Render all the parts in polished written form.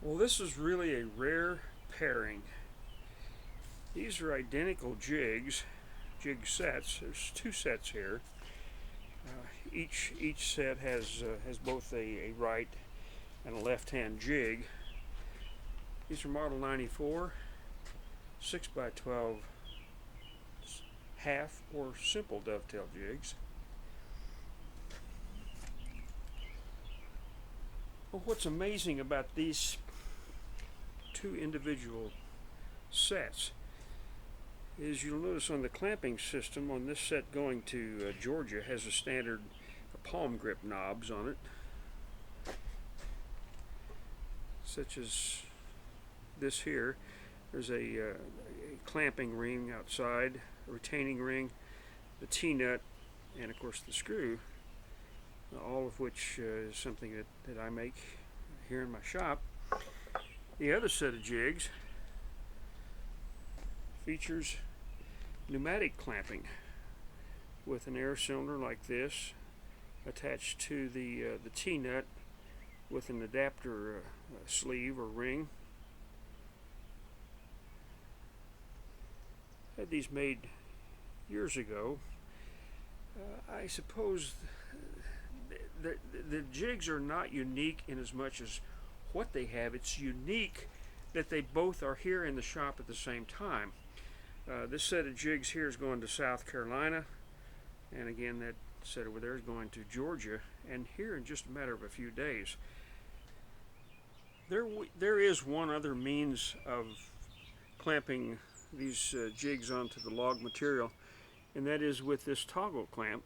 Well, this is really a rare pairing. These are identical jigs, jig sets. There's two sets here. Each set has both a right and a left-hand jig. These are model 94, 6x12 half or simple dovetail jigs. Well, what's amazing about these two individual sets is you'll notice on the clamping system on this set going to Georgia has a standard palm grip knobs on it, such as this here. There's a clamping ring outside, a retaining ring, the T-nut, and of course the screw, all of which is something that I make here in my shop. The other set of jigs features pneumatic clamping with an air cylinder like this attached to the T-nut with an adapter sleeve or ring. Had these made years ago. I suppose the jigs are not unique in as much as what they have. It's unique that they both are here in the shop at the same time. This set of jigs here is going to South Carolina, and again that set over there is going to Georgia, and here in just a matter of a few days. There is one other means of clamping these jigs onto the log material, and that is with this toggle clamp.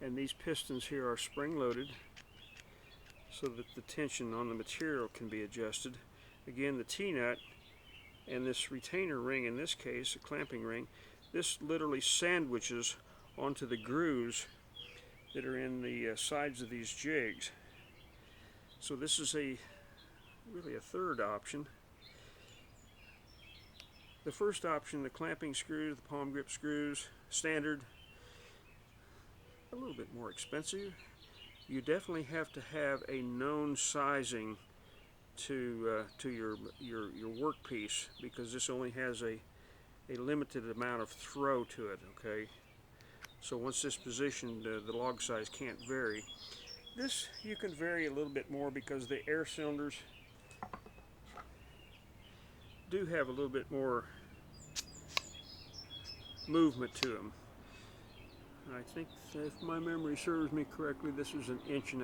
And these pistons here are spring-loaded so that the tension on the material can be adjusted. Again, the T-nut and this retainer ring, in this case a clamping ring, this literally sandwiches onto the grooves that are in the sides of these jigs. So this is really a third option. The first option, the clamping screws, the palm grip screws, standard, a little bit more expensive. You definitely have to have a known sizing to your workpiece, because this only has a limited amount of throw to it. Okay, so once this positioned, the log size can't vary. This you can vary a little bit more because the air cylinders do have a little bit more movement to them. I think, if my memory serves me correctly, this is 1.5 inches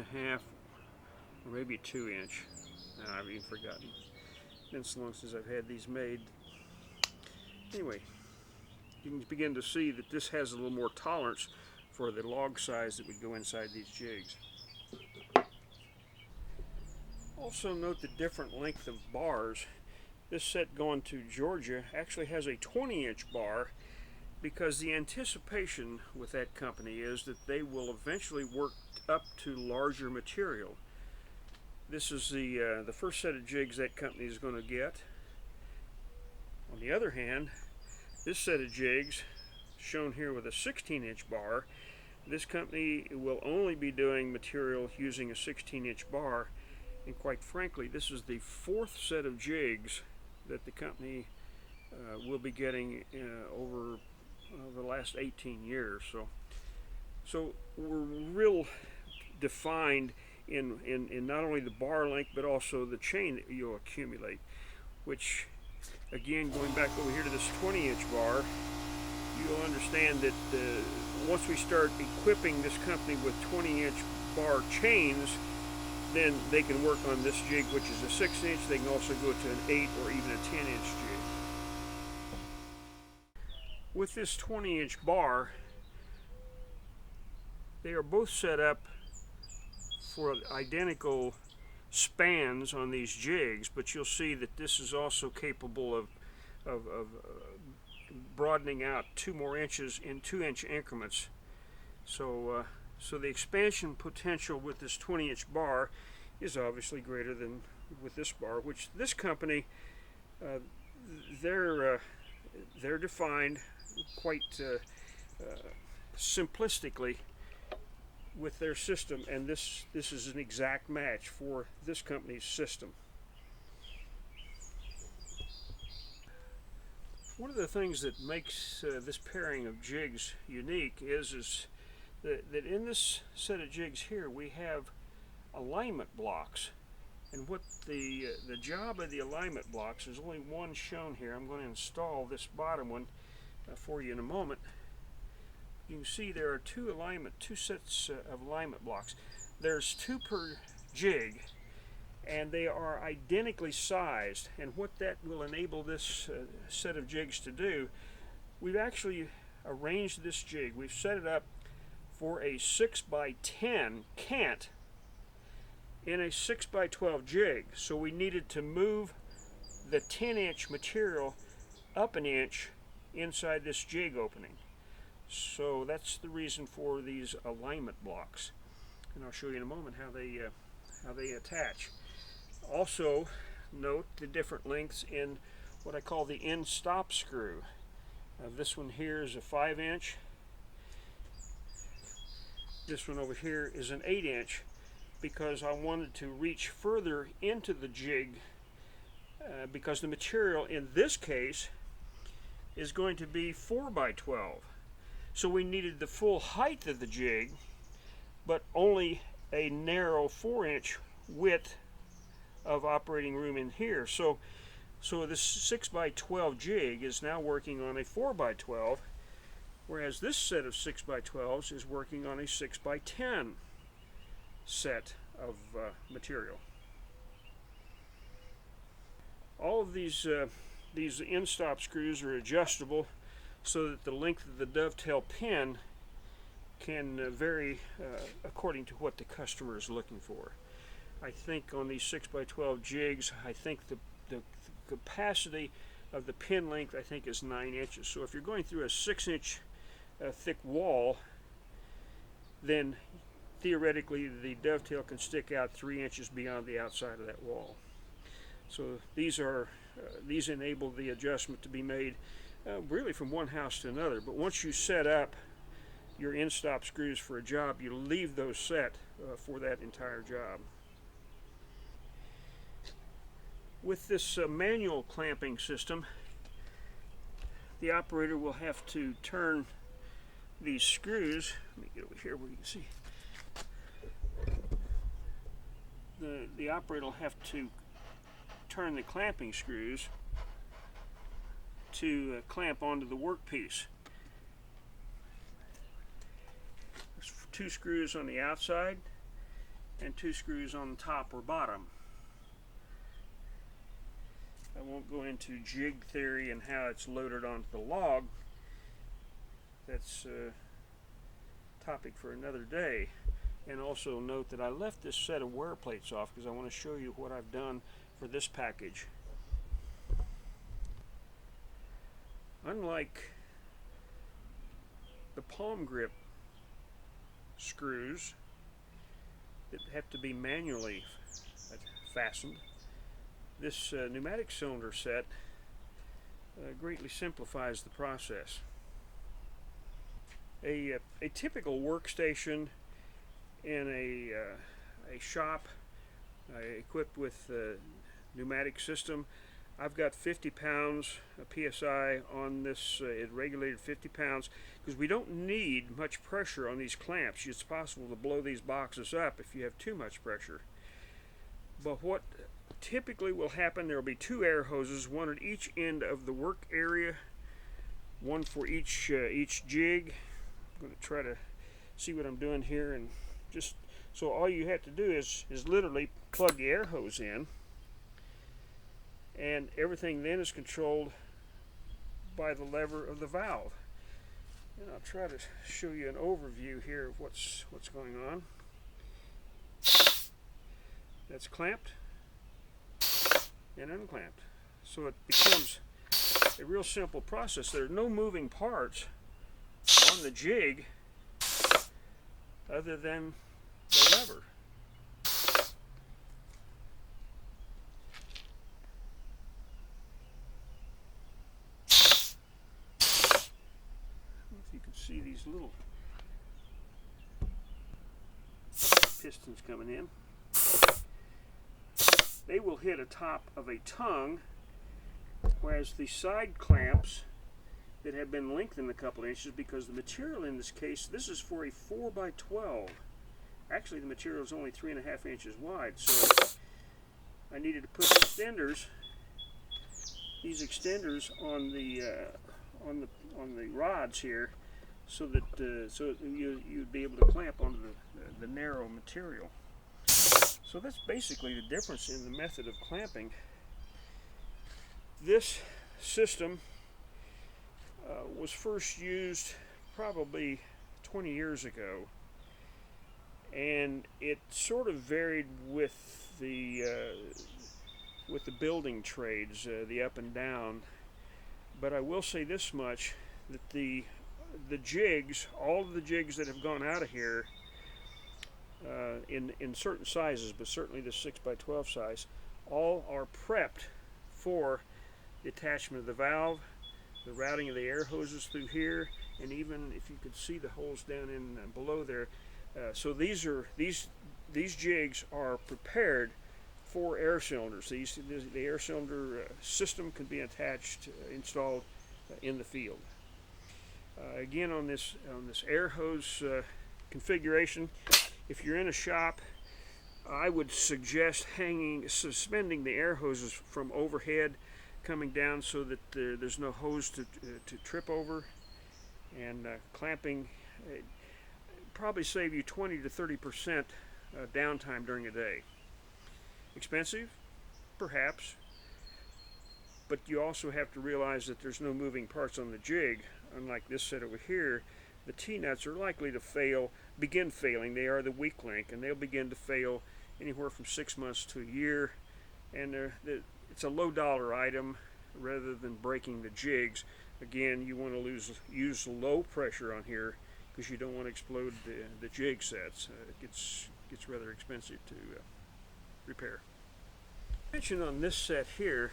or maybe 2 inch. I've even forgotten. It's been so long since I've had these made. Anyway, you can begin to see that this has a little more tolerance for the log size that would go inside these jigs. Also note the different length of bars. This set going to Georgia actually has a 20-inch bar, because the anticipation with that company is that they will eventually work up to larger material. This is the first set of jigs that company is going to get. On the other hand, this set of jigs, shown here with a 16-inch bar, this company will only be doing material using a 16-inch bar, and quite frankly, this is the fourth set of jigs that the company will be getting over the last 18 years. So we're real defined in not only the bar length but also the chain that you'll accumulate, which again, going back over here to this 20-inch bar, you'll understand that once we start equipping this company with 20-inch bar chains, then they can work on this jig, which is a 6-inch. They can also go to an 8 or even a 10-inch jig. With this 20-inch bar, they are both set up for identical spans on these jigs, but you'll see that this is also capable of broadening out 2 more inches in 2-inch increments. So the expansion potential with this 20-inch bar is obviously greater than with this bar, which this company, they're defined quite simplistically with their system, and this is an exact match for this company's system. One of the things that makes this pairing of jigs unique is that in this set of jigs here we have alignment blocks. And what the job of the alignment blocks, there's only one shown here. I'm going to install this bottom one for you in a moment. You can see there are two sets of alignment blocks. There's 2 per jig, and they are identically sized. And what that will enable this set of jigs to do, we've actually arranged this jig. We've set it up for a 6x10 cant in a 6x12 jig. So we needed to move the 10-inch material up an inch inside this jig opening. So that's the reason for these alignment blocks, and I'll show you in a moment how they attach. Also note the different lengths in what I call the end stop screw. This one here is a 5-inch. This one over here is an 8-inch, because I wanted to reach further into the jig because the material in this case is going to be 4x12. So we needed the full height of the jig, but only a narrow 4-inch width of operating room in here. So this 6x12 jig is now working on a 4x12, whereas this set of 6x12s is working on a 6x10 set of material. All of these end stop screws are adjustable so that the length of the dovetail pin can vary according to what the customer is looking for. I think on these 6x12 jigs, I think the capacity of the pin length I think is 9 inches. So if you're going through a 6-inch thick wall, then theoretically the dovetail can stick out 3 inches beyond the outside of that wall. So these enable the adjustment to be made really from one house to another. But once you set up your end stop screws for a job, you leave those set for that entire job. With this manual clamping system, the operator will have to turn these screws. Let me get over here where you can see. The operator will have to turn the clamping screws to clamp onto the workpiece. There's 2 screws on the outside and 2 screws on the top or bottom. I won't go into jig theory and how it's loaded onto the log. That's a topic for another day. And also note that I left this set of wear plates off because I want to show you what I've done for this package. Unlike the palm grip screws that have to be manually fastened, this pneumatic cylinder set greatly simplifies the process. A typical workstation in a shop equipped with a pneumatic system, I've got 50 pounds PSI on this. It regulated 50 pounds because we don't need much pressure on these clamps. It's possible to blow these boxes up if you have too much pressure. But what typically will happen, there will be 2 air hoses, one at each end of the work area, one for each jig. I'm going to try to see what I'm doing here, and just so all you have to do is literally plug the air hose in, and everything then is controlled by the lever of the valve. And I'll try to show you an overview here of what's going on. That's clamped and unclamped. So it becomes a real simple process. There are no moving parts on the jig other than the lever. If you can see these little pistons coming in, they will hit atop of a tongue, whereas the side clamps that have been lengthened a couple inches because the material in this case, this is for a 4x12. Actually, the material is only 3.5 inches wide, so I needed to put these extenders on the rods here, so that you'd be able to clamp onto the narrow material. So that's basically the difference in the method of clamping. This system was first used probably 20 years ago, and it sort of varied with the building trades, the up and down. But I will say this much, that the jigs, all of the jigs that have gone out of here in certain sizes, but certainly the 6x12 size, all are prepped for the attachment of the valve, the routing of the air hoses through here, and even if you could see the holes down in below there. So these jigs are prepared for air cylinders. The air cylinder system can be attached, installed in the field. Again, on this air hose configuration, if you're in a shop, I would suggest suspending the air hoses from overhead, coming down so that there's no hose to trip over, and clamping probably save you 20 to 30% downtime during a day. Expensive? Perhaps. But you also have to realize that there's no moving parts on the jig. Unlike this set over here, the T-nuts are likely to begin failing. They are the weak link, and they'll begin to fail anywhere from 6 months to a year. And it's a low dollar item rather than breaking the jigs. Again, you want to use low pressure on here because you don't want to explode the jig sets. It gets rather expensive to repair. Mention on this set here,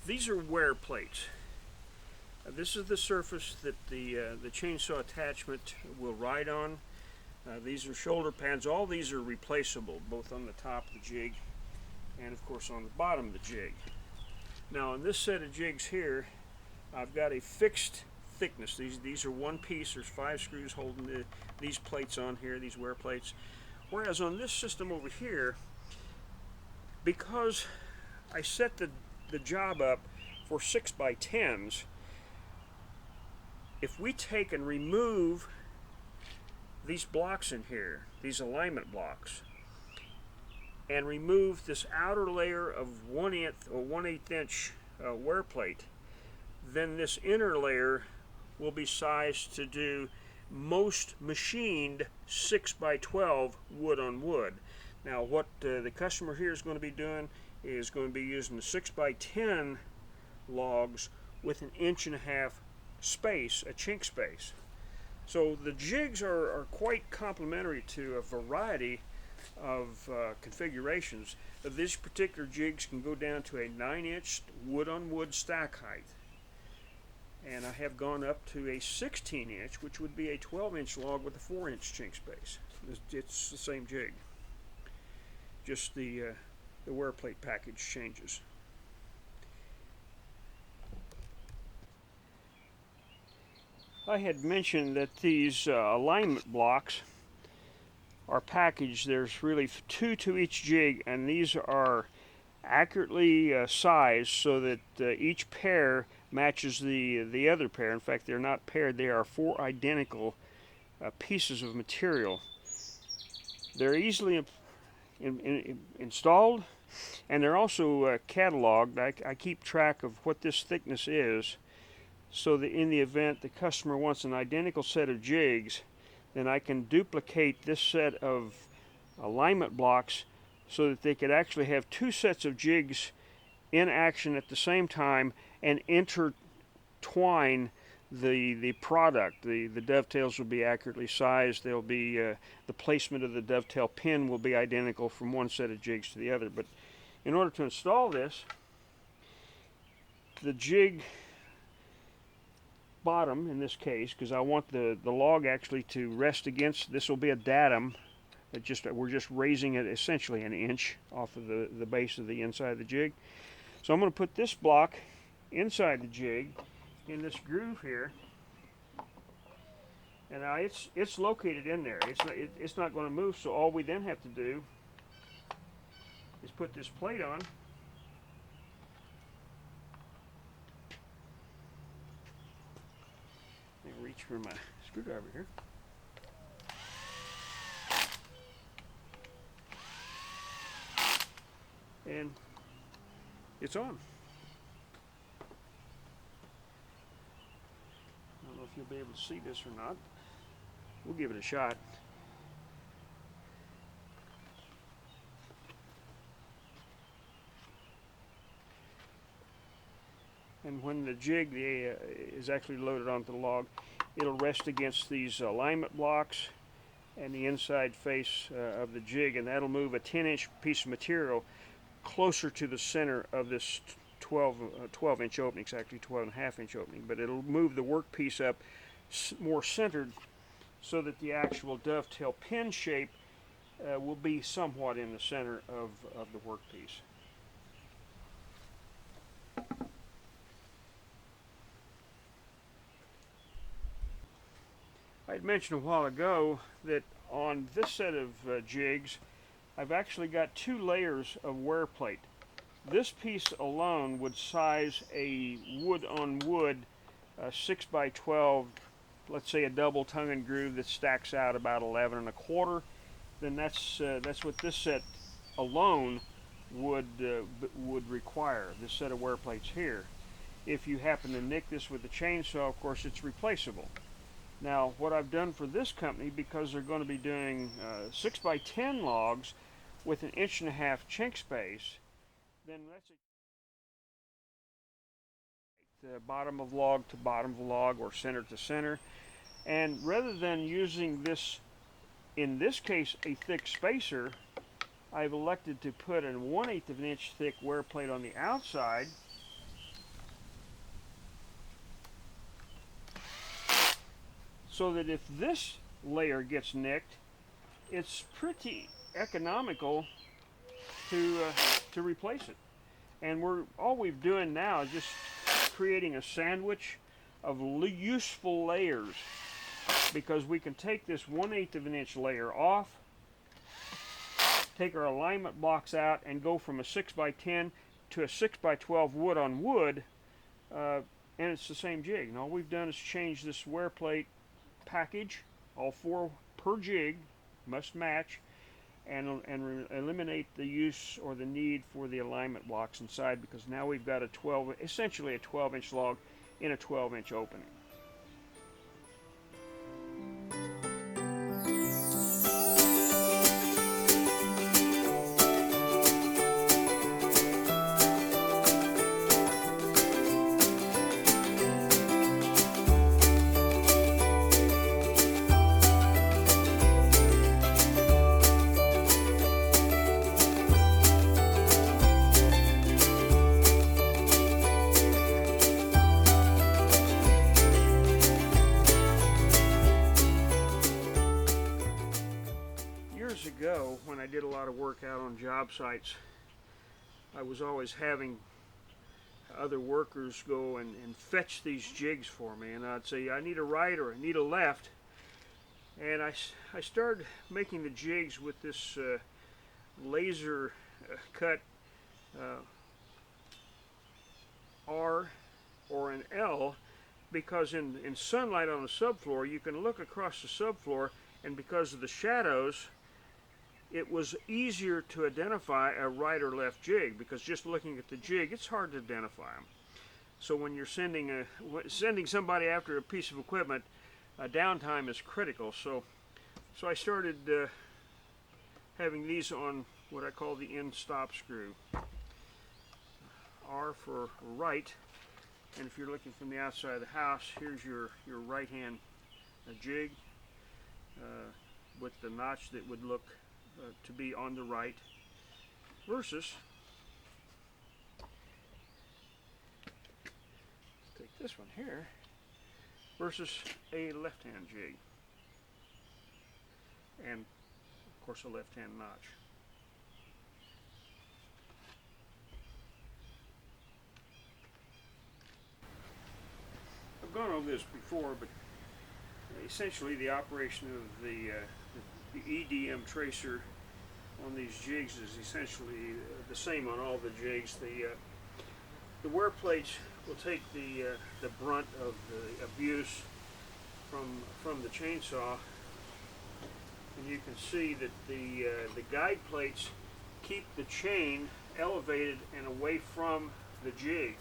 these are wear plates. This is the surface that the chainsaw attachment will ride on. These are shoulder pads. All these are replaceable, both on the top of the jig and of course on the bottom of the jig. Now on this set of jigs here, I've got a fixed thickness. These are one piece. There's 5 screws holding these plates on here, these wear plates. Whereas on this system over here, because I set the job up for 6x10s, if we take and remove these blocks in here, these alignment blocks, and remove this outer layer of 1/8 or 1/8 inch wear plate, then this inner layer will be sized to do most machined 6x12 wood on wood. Now what the customer here is going to be doing is going to be using the 6x10 logs with 1.5 inch space, a chink space. So the jigs are quite complementary to a variety of configurations. These particular jigs can go down to a 9-inch wood on wood stack height, and I have gone up to a 16-inch, which would be a 12-inch log with a 4-inch chink space. It's the same jig, just the wear plate package changes. I had mentioned that these alignment blocks are packaged. There's really 2 to each jig, and these are accurately sized so that each pair matches the other pair. In fact, they're not paired. They are 4 identical pieces of material. They're easily installed, and they're also cataloged. I keep track of what this thickness is, so that in the event the customer wants an identical set of jigs, then I can duplicate this set of alignment blocks so that they could actually have 2 sets of jigs in action at the same time and intertwine the product. The dovetails will be accurately sized. They'll be the placement of the dovetail pin will be identical from one set of jigs to the other. But in order to install this, the jig bottom in this case, because I want the log actually to rest against, this will be a datum. We're just raising it essentially 1 inch off of the base of the inside of the jig. So I'm going to put this block inside the jig, in this groove here. And now it's located in there. It's not going to move. So all we then have to do is put this plate on. Let me reach for my screwdriver here. And it's on. I don't know if you'll be able to see this or not. We'll give it a shot. And when the jig is actually loaded onto the log, it'll rest against these alignment blocks and the inside face of the jig, and that'll move a 10-inch piece of material closer to the center of this 12-inch opening. It's actually 12.5-inch opening, but it'll move the workpiece up more centered so that the actual dovetail pin shape will be somewhat in the center of the workpiece. I had mentioned a while ago that on this set of jigs, I've actually got 2 layers of wear plate. This piece alone would size a wood-on-wood 6x12, let's say a double tongue and groove that stacks out about 11 1/4. Then that's what this set alone would require. This set of wear plates here. If you happen to nick this with a chainsaw, of course, it's replaceable. Now, what I've done for this company, because they're going to be doing 6x10 logs with an 1.5 inch chink space, then that's the bottom of log to bottom of log or center to center. And rather than using this, in this case, a thick spacer, I've elected to put a 1/8 of an inch thick wear plate on the outside. So that if this layer gets nicked, it's pretty economical to replace it. And all we're doing now is just creating a sandwich of useful layers, because we can take this 1/8 of an inch layer off, take our alignment blocks out, and go from a 6x10 to a 6x12 wood on wood, and it's the same jig. And all we've done is change this wear plate package, all 4 per jig, must match, and eliminate the use or the need for the alignment blocks inside, because now we've got essentially a 12-inch log in a 12-inch opening. Years ago, when I did a lot of work out on job sites, I was always having other workers go and fetch these jigs for me, and I'd say, I need a right or I need a left. And I started making the jigs with this laser cut R or an L, because in sunlight on the subfloor you can look across the subfloor, and because of the shadows it was easier to identify a right or left jig, because just looking at the jig it's hard to identify them. So when you're sending somebody after a piece of equipment, downtime is critical. So I started having these on what I call the end stop screw. R for right, and if you're looking from the outside of the house, here's your right hand jig with the notch that would look to be on the right, versus take this one here, versus a left-hand jig, and of course a left-hand notch. shown this before, but essentially the operation of the EDM tracer on these jigs is essentially the same on all the jigs. The wear plates will take the brunt of the abuse from the chainsaw, and you can see that the guide plates keep the chain elevated and away from the jig.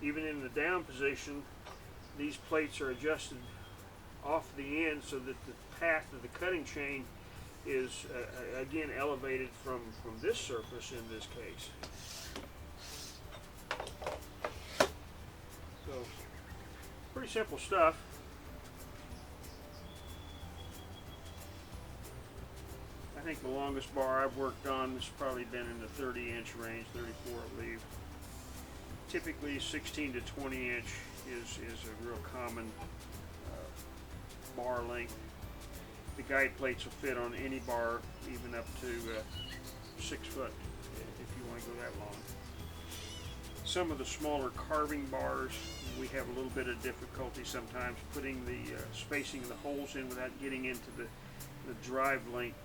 Even in the down position, these plates are adjusted off the end so that the path of the cutting chain is again elevated from this surface in this case. So pretty simple stuff. I think the longest bar I've worked on has probably been in the 30-inch range, 34 I believe. Typically 16 to 20 inch is a real common bar length. The guide plates will fit on any bar, even up to 6 foot if you want to go that long. Some of the smaller carving bars, we have a little bit of difficulty sometimes putting the spacing of the holes in without getting into the drive link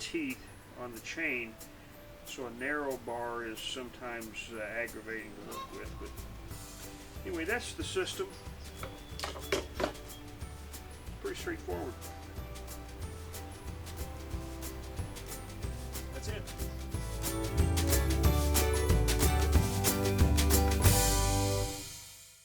teeth on the chain. So a narrow bar is sometimes aggravating to work with. But anyway, that's the system. Pretty straightforward. That's it.